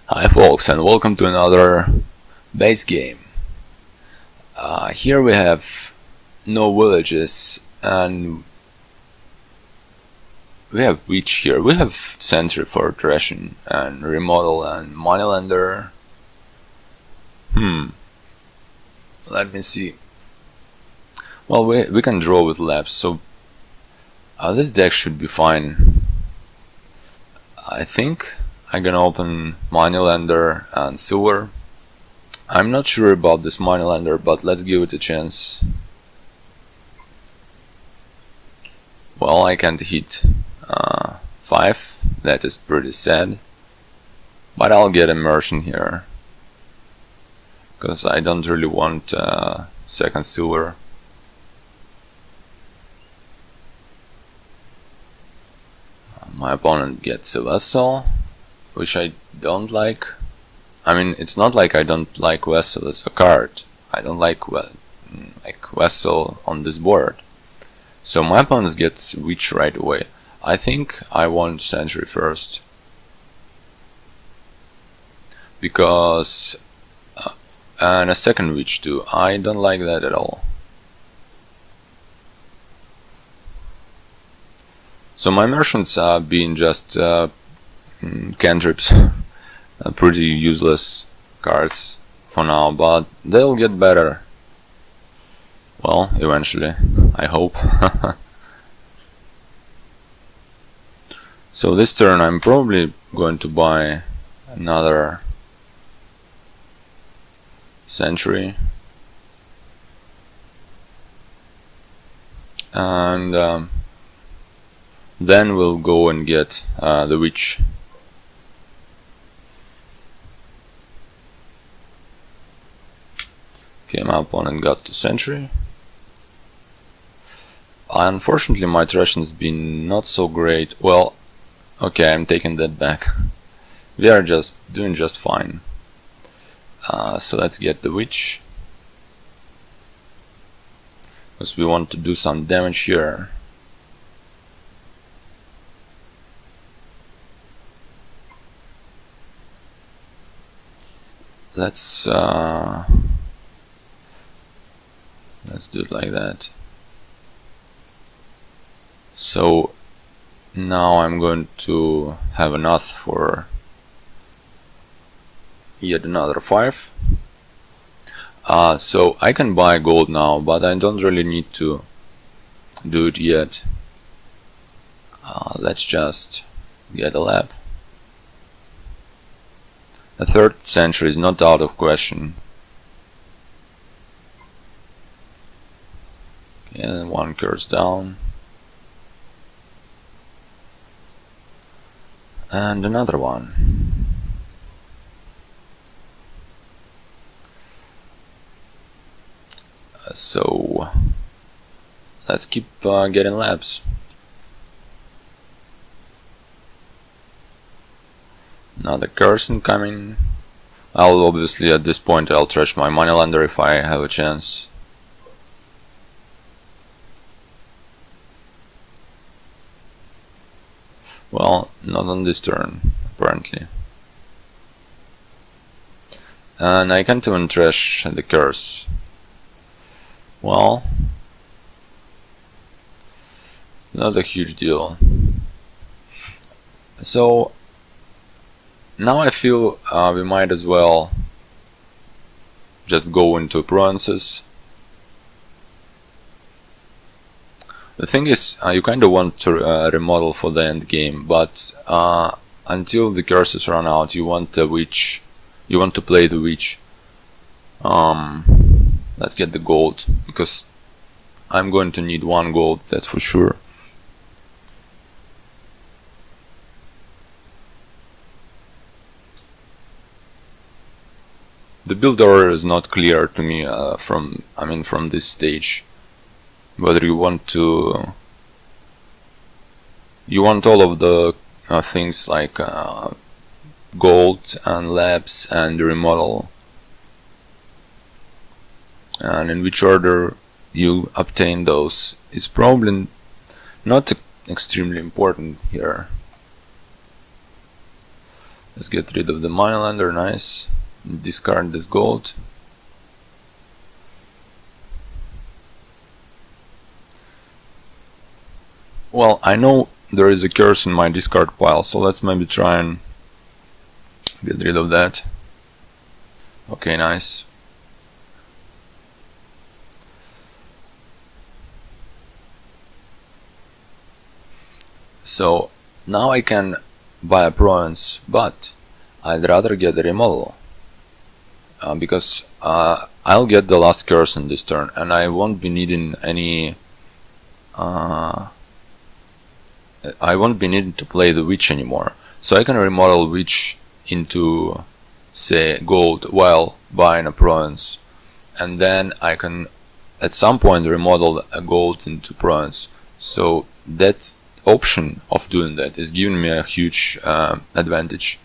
Hi folks, and welcome to another base game. Here we have no villages, and we have witch here. We have sentry for threshing and remodel and moneylender. Let me see. Well, we can draw with labs, so this deck should be fine. I think I'm gonna open moneylender and silver. I'm not sure about this moneylender, but let's give it a chance. Well, I can't hit 5, that is pretty sad. But I'll get immersion here, because I don't really want second silver. My opponent gets a vessel, which I don't like. I mean, it's not like I don't like vessel as a card. I don't like vessel on this board. So my opponent gets witch right away. I think I want sentry first, because and a second witch too. I don't like that at all. So my merchants are being just cantrips, pretty useless cards for now, but they'll get better. Well, eventually, I hope. So this turn I'm probably going to buy another sentry, and then we'll go and get the witch. Came up on and got the sentry. Unfortunately, my threshing's been not so great. Well, okay, I'm taking that back. We are just doing just fine. So let's get the witch, because we want to do some damage here. Let's do it like that. So now I'm going to have enough for yet another 5. So I can buy gold now, but I don't really need to do it yet. Let's just get a lab. A third sentry is not out of question. Okay, and one curse down. And another one. So let's keep getting labs. Another curse incoming. I'll obviously at this point I'll trash my moneylender if I have a chance. Well, not on this turn, apparently. And I can't even trash the curse. Well, not a huge deal. So now I feel we might as well just go into provinces. The thing is, you kind of want to remodel for the end game, but until the curses run out, you want the witch. You want to play the witch. Let's get the gold, because I'm going to need 1 gold, that's for sure. The build order is not clear to me from this stage. Whether you want all of the things like gold and labs and remodel, and in which order you obtain those is probably not extremely important here. Let's get rid of the Moneylender, nice. Discard this gold. Well, I know there is a curse in my discard pile, so let's maybe try and get rid of that. Okay, nice. So now I can buy a province, but I'd rather get a remodel because I'll get the last curse in this turn, and I won't be needing any. I won't be needing to play the witch anymore, so I can remodel witch into, say, gold while buying a province, and then I can at some point remodel a gold into province. So that option of doing that is giving me a huge advantage.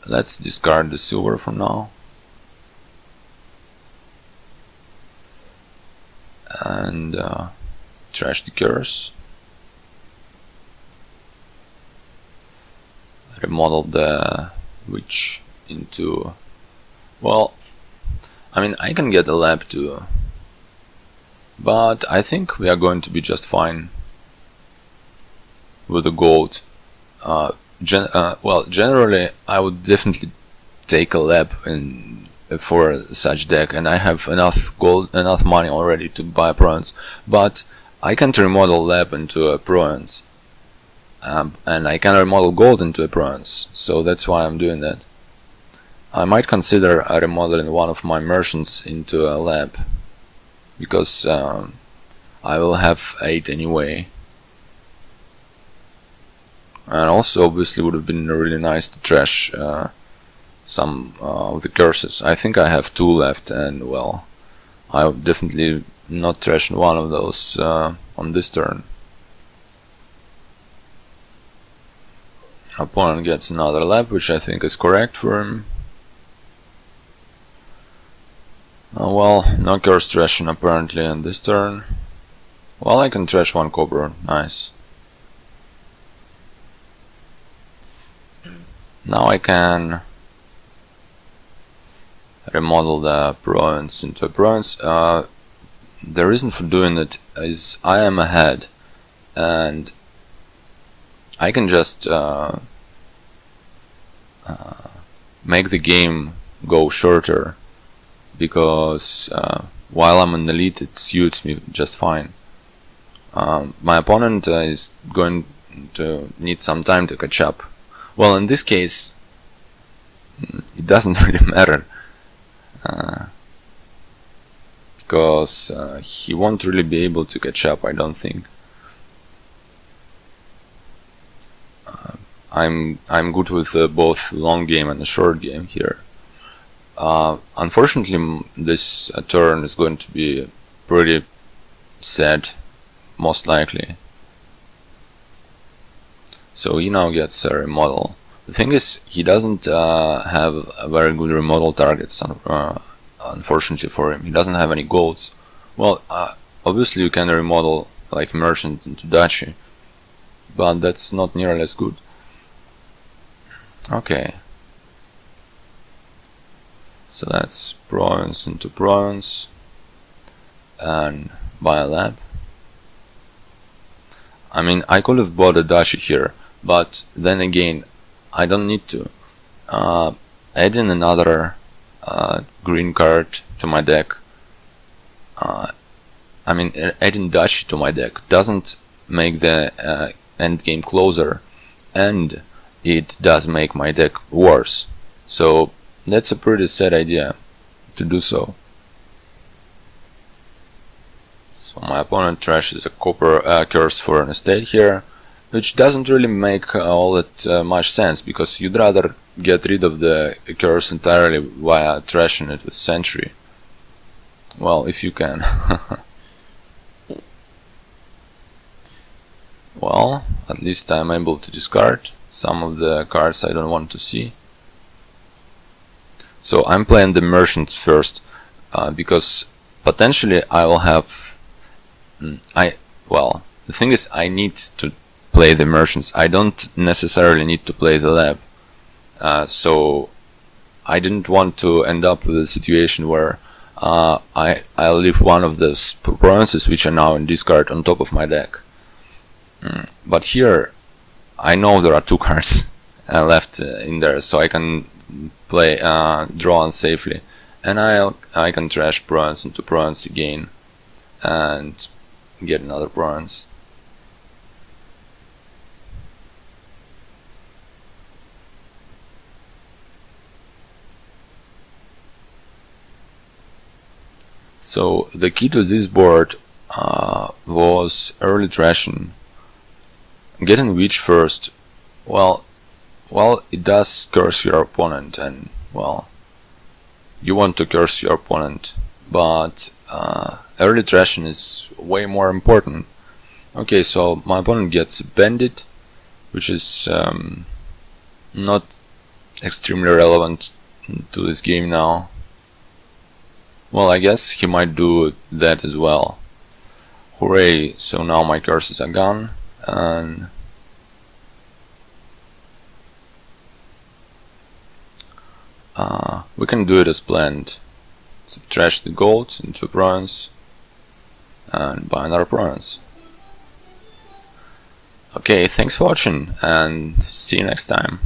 Let's discard the silver for now, and trash the curse. Remodel the witch into, well, I mean, I can get a lab too, but I think we are going to be just fine with the gold. Well, generally I would definitely take a lab for such deck, and I have enough gold, enough money already to buy a province, but I can't remodel lab into a province, and I can remodel gold into a province, so that's why I'm doing that. I might consider remodeling one of my merchants into a lab, because I will have 8 anyway. And also, obviously, would have been really nice to trash some of the curses. I think I have 2 left, and well, I would definitely not trash one of those on this turn. Opponent gets another lab, which I think is correct for him. Well, no curse trashing apparently on this turn. Well, I can trash 1 copper, nice. Now I can remodel the province into a province. The reason for doing it is I am ahead, and I can just make the game go shorter, because while I'm in the lead it suits me just fine. My opponent is going to need some time to catch up. Well, in this case it doesn't really matter, because he won't really be able to catch up, I don't think. I'm good with both long game and a short game here. Unfortunately, this turn is going to be pretty sad, most likely. So he now gets a remodel. The thing is, he doesn't have a very good remodel targets, unfortunately for him. He doesn't have any golds. Well, obviously you can remodel like merchant into duchy, but that's not nearly as good. Okay. So that's province into province and buy a lab. I mean, I could have bought a duchy here, but then again, I don't need to. Adding another green card to my deck, I mean, adding duchy to my deck doesn't make the end game closer, and it does make my deck worse. So that's a pretty sad idea to do so. So my opponent trashes a copper curse for an estate here, which doesn't really make all that much sense, because you'd rather get rid of the curse entirely via trashing it with Sentry. Well, if you can. Well, at least I'm able to discard some of the cards I don't want to see. So I'm playing the merchants first, because potentially I will have. Well, the thing is, I need to play the merchants. I don't necessarily need to play the lab. So I didn't want to end up with a situation where I'll leave one of those provinces which are now in discard on top of my deck. But here I know there are 2 cards left in there, so I can play draw on safely, and I can trash province into province again and get another province. So the key to this board was early trashing. Getting Witch first, well, it does curse your opponent, and well, you want to curse your opponent, but early trashing is way more important. Okay, so my opponent gets Bandit, which is not extremely relevant to this game now. Well, I guess he might do that as well. Hooray, so now my curses are gone, and we can do it as planned. So trash the gold into bronze and buy another bronze. Okay, thanks for watching and see you next time.